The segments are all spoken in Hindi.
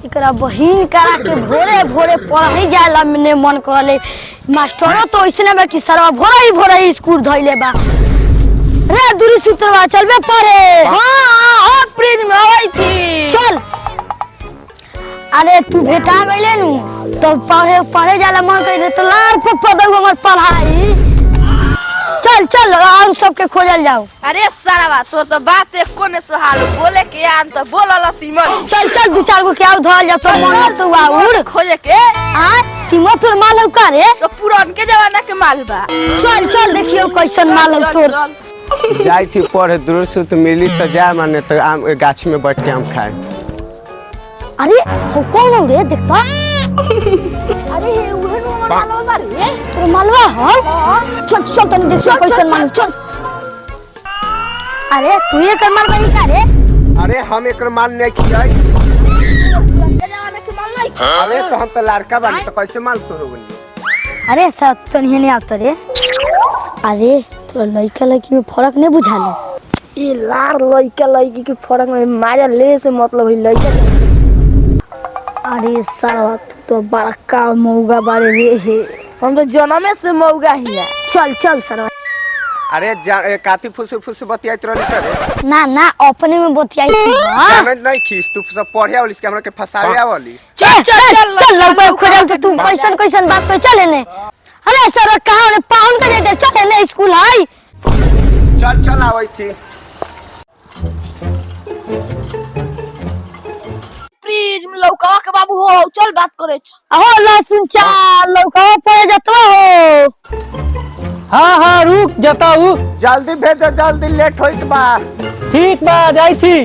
एकरा बहिन करा के भोरे भोरे पढ़ाई जाला मने मन करले मास्टरो तो ऐसे ना कि सरवा भोरे ही स्कूल धइले बा रे दूरी सूत्रवा चलबे पढ़े। हां प्रिंट में आई थी चल। अरे तू बेटा गइले नु तो पढ़े जाला मन करे तो लार पप्पा दऊ हमर पढ़ाई। चल चल और सबके खोजल जाओ। अरे सरवा तो बात एक कोने सुहाल बोले के आन तो बोलला सीमन। चल चल दो चार गो के आउ धल जा तो मन तो आउर खोजे के हां सीमा तोर माल हो का रे तो पुरान के जमाना के माल बा। चल चल देखियो कैसन माल हो तोर। जाई थी पढ़े दूर तो मिली तो जा माने तो आम गाछ में बैठ के आम खाए। अरे हो कौन हो रे देखता। अरे हे उहे नो मालवा बा रे तोर मालवा हो चल चल तने देखियो कैसन माल चल। अरे तू ये कर माल बनी का रे। अरे हम एकर माल नहीं खियाई के जमाना के माल नहीं। अरे तो हम तो लड़का बानी तो कैसे माल तोरो बनी। अरे सब तनिए नहीं आवत रे। अरे तोर लइका लइकी में फर्क नहीं बुझालो। ये लार लइका लइकी के फरक में माया ले से मतलब है लइका। अरे साला तू तो बड़का मौगा बारे रे हे। हम तो जन्मे से मौगा हिया। चल चल सरवा। अरे काती फुस बतियात रहली सर ना ना अपने में बतियाई थी। जाने नहीं खीस तू सब पढ़े वालिस के हमरा के फसावे वालिस। चल चल चल चल लौका खोजल तो तू कैसन बात कर चले ने। अरे सर कहां ने पाउन के दे चले ने स्कूल आई। चल चल आवई थी प्लीज लौका के बाबू हो चल बात करे। हो लहसुन चाल लौका पड़े जतवा हो। हाँ रुक जताऊ जल्दी भेजो जल्दी लेट होइत बा। ठीक बा जाई थी।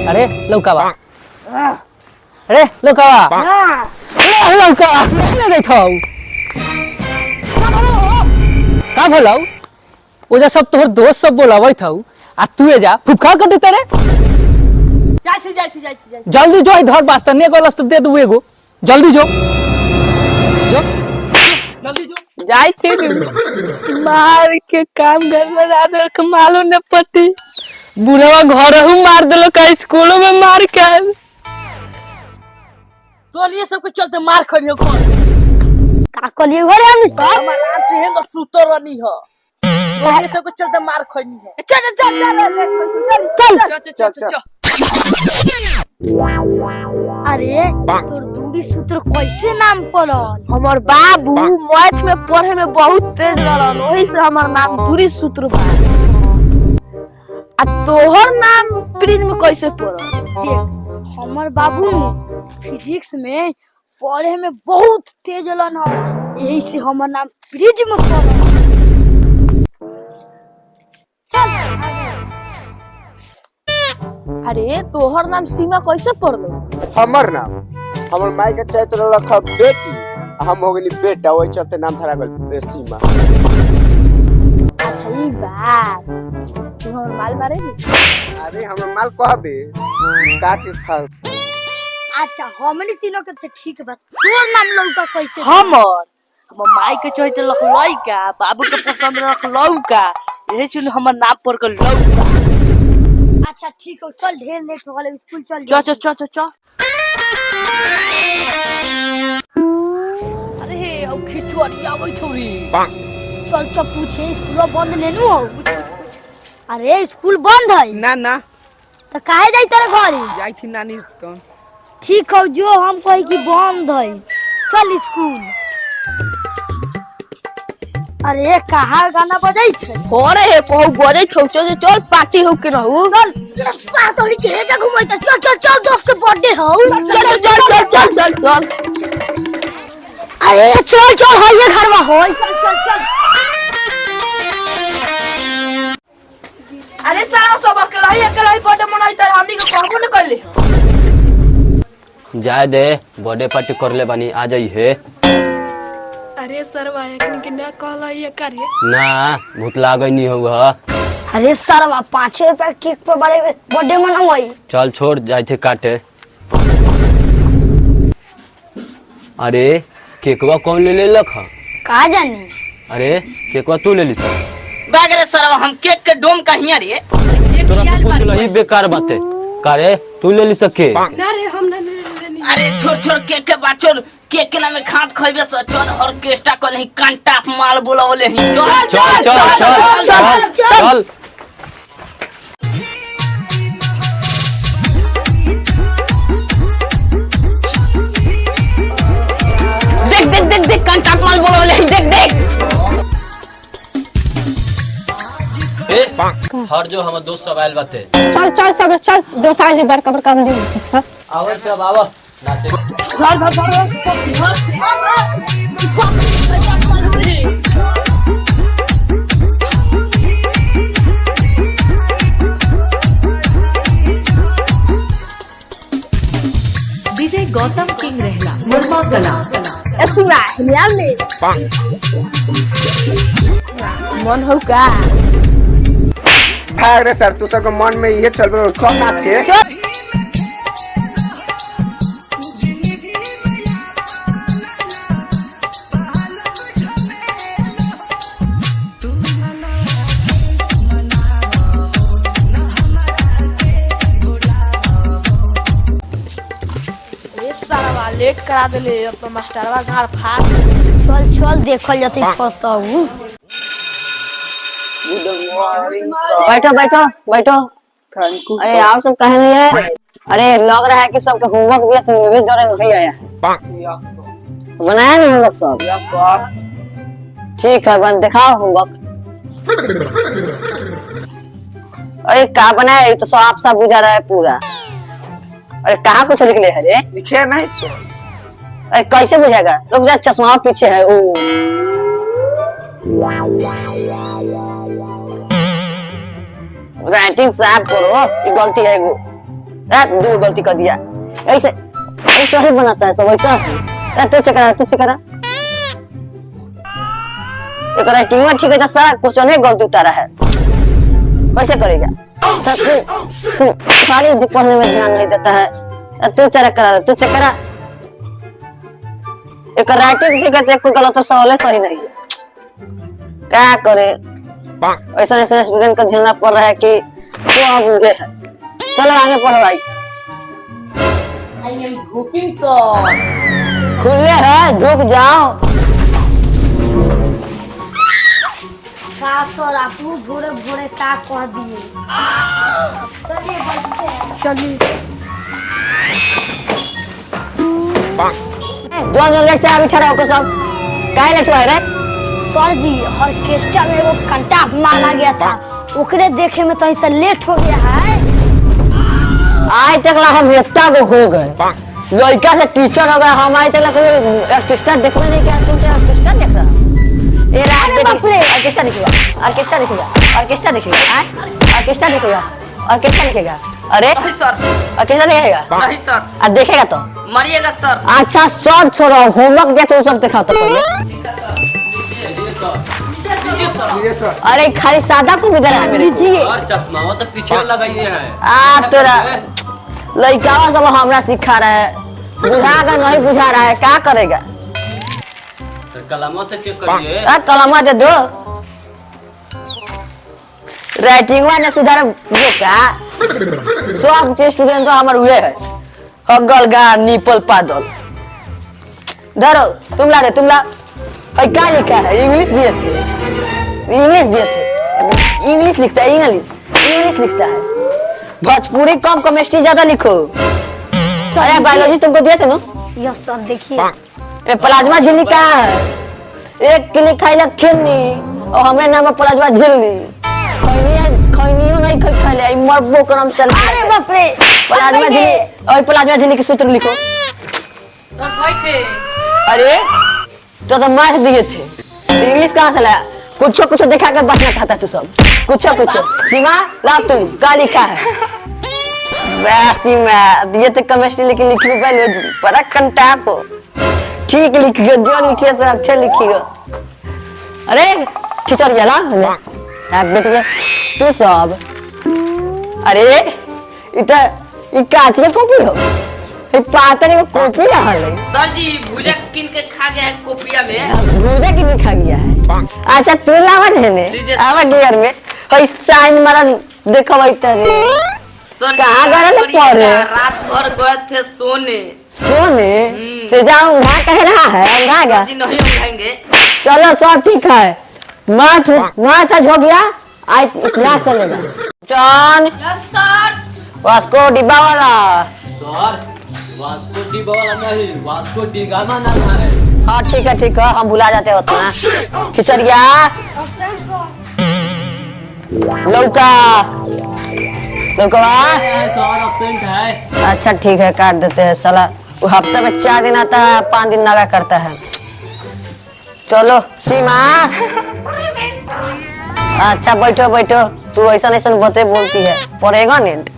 अरे लौकावा अरे लौकावा अरे लौकावा नहीं बैठो का भलाऊ ओजा सब तोहर दोस्त सब बोलावत हऊ आ तू जा फुफका कर देते रे। जाई जल्दी जो इधर वास्ता ने गलस तो दे दू एगो जल्दी जो जल्दी जो जाई थे मार के काम करना रात के मालूम न पति बुढ़वा घर हूं मार देलो का स्कूलों में मार के तो ये सब के चलते मार खनियो कौन का कलिए घरे हम सब हमार रात से हेंग सुतर रनी हो। ये सब के चलते मार खनी है। चल चल चल चल चल अरे तोर दूरी सूत्र कैसे नाम पड़ल। हमार बाबू मैथ में पढ़े में बहुत तेज रहलन ओही से हमार नाम दूरी सूत्र बा। आ तोहर नाम प्रिंट में कैसे पड़ल। देख हमर बाबू फिजिक्स में पढ़े में बहुत तेज रहलन हो यही से हमर नाम प्रिज में पड़ल। अरे तोहर नाम सीमा कैसे पड़ल। हमर नाम हमर माई के चाहे तो रख बेटी हम हो गनी बेटा वही चलते नाम धरा गल सीमा। अच्छा ई बात तू हमर माल मारे नी। अरे हमर माल कहबे काट के खा। अच्छा हमनी तीनों के तो ठीक बा तोर नाम लौका कैसे हमर माई के चाहे तो रख लइका बाबू के पसंद रख लौका यही से हमर नाम पर के लौका। अच्छा ठीक है चल ढेर लेट हो गले स्कूल चल चल चल चल चल। अरे औ खिचवाड़ी आबै थोड़ी चल चल पूछे स्कूल बंद नेनु हो। अरे स्कूल बंद है ना ना तो काहे जाई तेरे घर जाई थी नानी तो ठीक हो जो हम कही कि बंद है चल स्कूल। अरे कहाँ गाना बजाई थे। अरे हे कहू बजे छौ चल चल पार्टी हो के रहू। चल पातोड़ी के जा घुमाई चल चल चल दोस्त के बर्थडे हो चल चल चल चल चल चल। अरे चल चल हो ये घर में हो चल चल चल। अरे सारा सब के रही बर्थडे मनाई तर हमनी के कहबो न करले। जाए दे बर्थडे पार्टी करले बानी आ जाई है। अरे सरवा एकनी के ना कहला ये कार्य ना भूत लागई नहीं हुआ। अरे सरवा 5 रुपया केक पे बड़े बर्थडे मनावई। चल छोड़ जाए थे काटे। अरे केकवा कौन ले लख? का जानी। अरे केकवा तू ले ली सर? बागरे सर हम केक के डोम कहिया रे तोरा से पूछ लही बेकार बाते का रे तू ले ली सके? ना रे हम ना ले अरे छोड़ छोड़ केक के बात छोड़ केक के नाम में खात खइबे सर चल ऑर्केस्ट्रा कर ही कांटा माल बोलावले ही चल चल चल चल चल चल। देख देख देख देख कांटा माल बोलावले ही देख देख। ए हर जो हमर दोस्त सब आइल बाते। चल चल सब चल दो साल के बड़का बड़का हम दे चल आवर सब आवा नाचे। विजय गौतम किंग रहला मुर्मा कला मन हो का अरे सर तू सबके मन में ये चल रहा कौन नाच है? ये सारा लेट करा देले अपन मास्टरवा घर फाड़। चल चल देखल जाते पड़ता हूँ। बैठो बैठो बैठो। Thank you. अरे आप सब कहे नहीं है? अरे लग रहा है कि सबके होमवर्क भी है तो मूवी जोड़े नहीं आया है। बनाया नहीं होमवर्क सब? ठीक है बन दिखाओ होमवर्क। अरे क्या बनाया ये तो साफ साफ बुझा रहा है पूरा। अरे कहाँ कुछ लिख ले है रे? लिखे नहीं सर। अरे कैसे बुझेगा? रुक जा चश्मा पीछे है। ओ राइटिंग साफ करो ये गलती है वो। दो गलती कर दिया। ऐसे ऐसे ही बनाता है सब ऐसा। तू चेक करा तू चेक करा। एक राइटिंग में ठीक है सारा क्वेश्चन में गलती उतारा है। कैसे करेगा? तू सारी पढ़ने में ध्यान नहीं देता है। तू चेक करा तू चेक करा। एक राइटिंग ठीक है कोई गलत सवाल है सही नहीं है। क्या करे ऐसा ऐसा स्टूडेंट का झेलना पड़ रहा है कि सब उगे है। चलो आगे पढ़ो भाई। खुले है ढुक जाओ। का सर आप भोरे भोरे का कह दिए। चलिए बैठते हैं। चलिए जो लेट से अभी ठहरा होकर सब काहे लेट हुआ रे? सर जी ऑर्केस्ट्रा में वो कंटा मारा गया था ओकरे देखे में तो ऐसा लेट हो गया है। आज तक ला हम इतना को हो गए लड़का से टीचर हो गए। हम आज तक ऑर्केस्ट्रा देखने नहीं गया। तुमसे ऑर्केस्ट्रा देख रहा ये रात ऑर्केस्ट्रा दिखेगा ऑर्केस्ट्रा दिखेगा ऑर्केस्ट्रा दिखेगा ऑर्केस्ट्रा दिखेगा ऑर्केस्ट्रा दिखेगा। अरे नहीं सर ऑर्केस्ट्रा देखेगा नहीं सर अब देखेगा तो मरिएगा सर। अच्छा सब छोड़ो होमवर्क दे तो सब दिखा तो पहले। अरे खाली सादा को भी दे रहा है मेरे को। और चश्मा तो पीछे लगाइए है। आ तोरा लड़का सब हमरा सिखा रहा है। बुझा कर नहीं बुझा रहा है क्या करेगा? कलमा से चेक करिए। कलमा दे दो। राइटिंग में सुधार वो क्या सब के स्टूडेंट तो हमारे हुए है। हगल गा निपल पादल धरो तुम ला दे तुम ला। क्या लिखा है? इंग्लिश दिए थे इंग्लिश दिए थे। इंग्लिश लिखता है इंग्लिश इंग्लिश लिखता है। भोजपुरी कम केमिस्ट्री ज्यादा लिखो। अरे बायोलॉजी तुमको दिए थे ना? यस सर देखिए प्लाज्मा झिल्ली का है। एक के लिखा है खिन्नी और हमारे नाम है प्लाज्मा झिल्ली। खैनियो नहीं खा ले मरबो करम चल। अरे बाप रे प्लाज्मा झिल्ली और प्लाज्मा झिल्ली के सूत्र लिखो। अरे तो मार दिए थे तो इंग्लिश कहाँ से लाया? कुछ कुछ दिखा के बचना चाहता तू सब कुछ कुछ। सीमा ला तुम क्या लिखा है? सीमा ये तो केमिस्ट्री लिखी लिखी बायोलॉजी बड़ा कंटाप हो। ठीक लिखिए जो लिखिए तो अच्छे लिखिए। अरे खिचड़ गया बेटिया तू सब। अरे इतना कांच के कॉपी हो ये पातर को कॉपी रहल है। सर जी भुजा किन के खा गया है कोपिया में। भूजा की भी खा गया है। अच्छा तू लावन है ने आवा गियर में हई साइन मारा देखो भाई तेरे सर कहाँ गए थे पढ़े? रात भर गए थे सोने। सोने ते जाऊं वहाँ कह रहा है अंधा गया। जी नहीं उठाएंगे। चलो सब ठीक है। माथा हो गया आज क्लास चलेगा। John yes sir. वास्को डिब्बा वाला। सर वास्को डी वाला नहीं, वास्को डी गामा नाम है। हाँ ठीक है हम भुला जाते होते हैं। खिचड़िया लौका लौकवा सर एब्सेंट है। अच्छा ठीक है काट देते हैं साला। वो हफ्ते में 4 दिन आता है 5 दिन नागा करता है। चलो सीमा अच्छा बैठो तू ऐसा बते बोलती है पढ़ेगा नेट।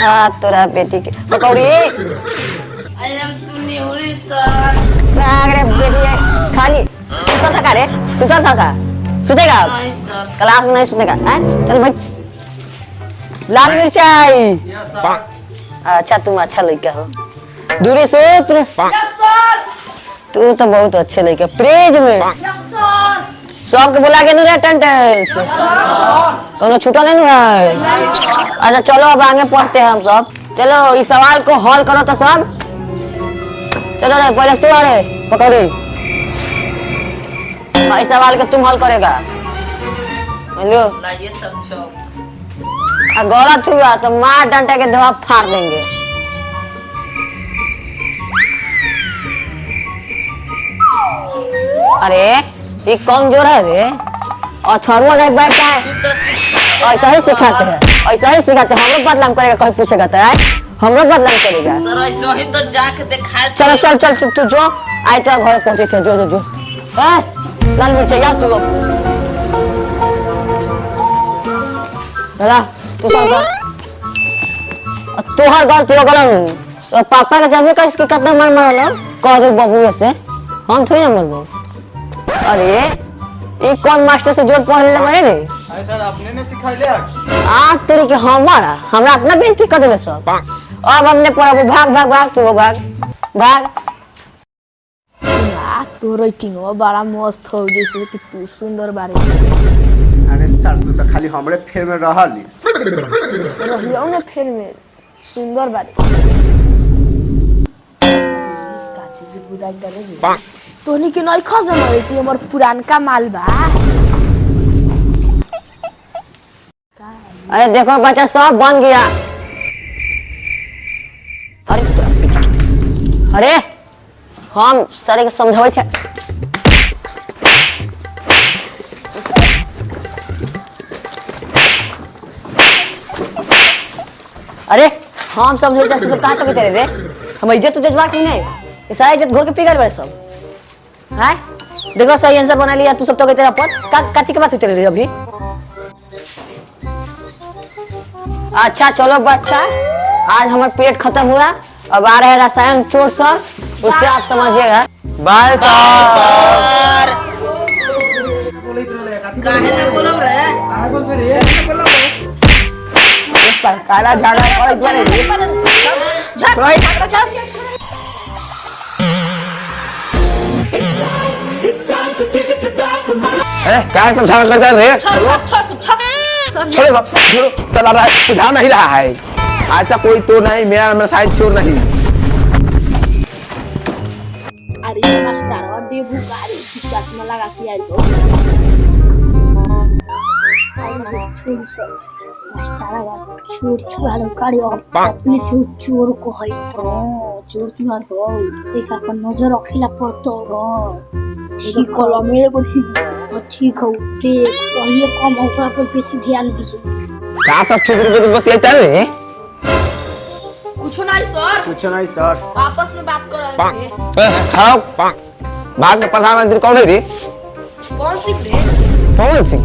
हाँ तोरा बेटी के पकौड़ी आई एम तू निहुरी सर। अरे बेटी खाली सुता था का सुतेगा नहीं सर। क्लास में नहीं सुतेगा। चल बैठ। लाल मिर्चाई अच्छा तुम अच्छा लड़का हो। दूरी सूत्र यस सर। तू तो बहुत अच्छे लड़का। प्रेज में यस सर। सबके बुला के नहीं अटेंडेंस कोनो छूटा नहीं है। अच्छा चलो अब आगे पढ़ते हैं हम सब। चलो इस सवाल को हल करो तो सब। चलो रे पहले तू अरे पकौड़ी इस सवाल को तुम हल करेगा। हेलो लाइए सब चौक। गलत हुआ तो मार डंडा के दवा फाड़ देंगे। अरे ये कमजोर है रे और छरुआ नहीं बैठता है। ऐसा ही सिखाते हैं हम लोग बदनाम करेगा कहीं पूछेगा तो हम लोग बदनाम करेगा। सर ऐसे ही तो जाके दिखाए। चल तू जो आए तो घर पहुंचे थे जो लाल मिर्च या तू तू तोहर गलती हो गल। तो पापा के जब कह इसके कितना मार कह दे बबुए से हम थोड़ी ना मरबो। अरे ये कौन मास्टर से जोड़ पढ़ ले मरे रे? सर आपने ने सिखाइले आ तेरी के हमरा अपना बेइज्जती कर देले सब। अब हमने पढ़ाबो भाग तू भाग। तो रेटिंग बड़ा मस्त हो जैसे कि तू सुंदर बारे। अरे सर तू तो खाली हमरे फेर में रहली। रहियो ना फिर में सुंदर बारे। काची से बुदाई करे तोनी के नहीं खा जमाई थी हमर पुरानका माल बा। अरे देखो बच्चा सब बन गया। अरे हम सारे के समझावे छे। अरे हम समझे छे सब कहां तक चले रे? हम इज्जत जज्बा की नहीं ये सारा इज्जत घोर के पिघल बड़े सब। हैं देखो सही आंसर बना लिया तू सब तो तेरा पर काची के बात चले रे अभी। अच्छा चलो बच्चा आज हमारा पीरियड खत्म हुआ। अब आ रहे हैं रसायन चोर सर उससे आप समझिएगा। Bye sir. काहे ना बोलब रे? साला झाड़ा पड़ गया क्या समझा करता है रे? छोड़ो सर सुधा नहीं रहा है। ऐसा कोई तो नहीं मेरा शायद चोर नहीं। अरे मास्टर और बेबू गाड़ी चश्मा लगा के आई तो चोर चुहार गाड़ी और पुलिस चोर को है चोर चुहार हो एक अपन नजर रखेला पड़तो ठीक कलो मेरे को ठीक हो ते पहले कम ओकरा पर बेसी ध्यान दीजिए। क्या सब ठीक रूप से बतियाता है? कुछ नहीं सर आपस में बात कर रहे थे। खाओ भारत के प्रधानमंत्री कौन है रे? कौन सी रे? पवन सिंह।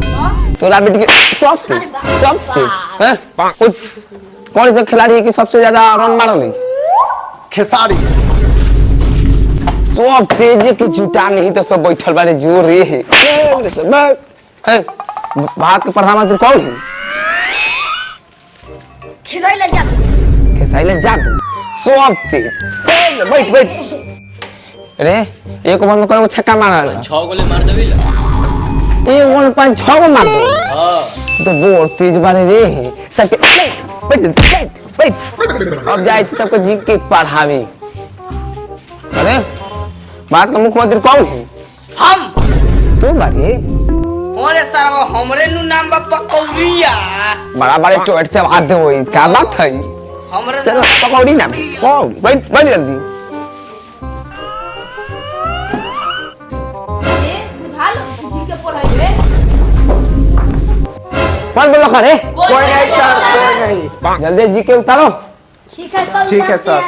तोरा बेटी के सब चीज हैं? कौन सा खिलाड़ी है कि सबसे ज्यादा रन मारल? खेसारी। सब तेज के जुटा नहीं तो सब बैठल बारे जोर रे है। भारत के प्रधानमंत्री कौन है? खिसाई ले जा खेसारी जादू। सब तेज बैठ बैठ अरे एक ओवर में कोई छक्का मारा 6 गोले मार देबी ला एक ओवर में 5-6 गो मार दो हां तो बहुत तेज बारे रे सबके बैठ बैठ बैठ अब जाए सबको जी के पढ़ावे अरे बात का मुख्यमंत्री कौन है हम तू बारे अरे सरवा हमरे नु नाम बा पकौड़िया बड़ा बड़े टोट से बात दे वही क्या बात है हमरे चलो पकौड़ी ना पकौड़ी बैठ बैठ जल्दी कौन बोलो खरे कोई नहीं सर कोई नहीं जल्दी जी के उतारो ठीक है सर ठीक है, सर।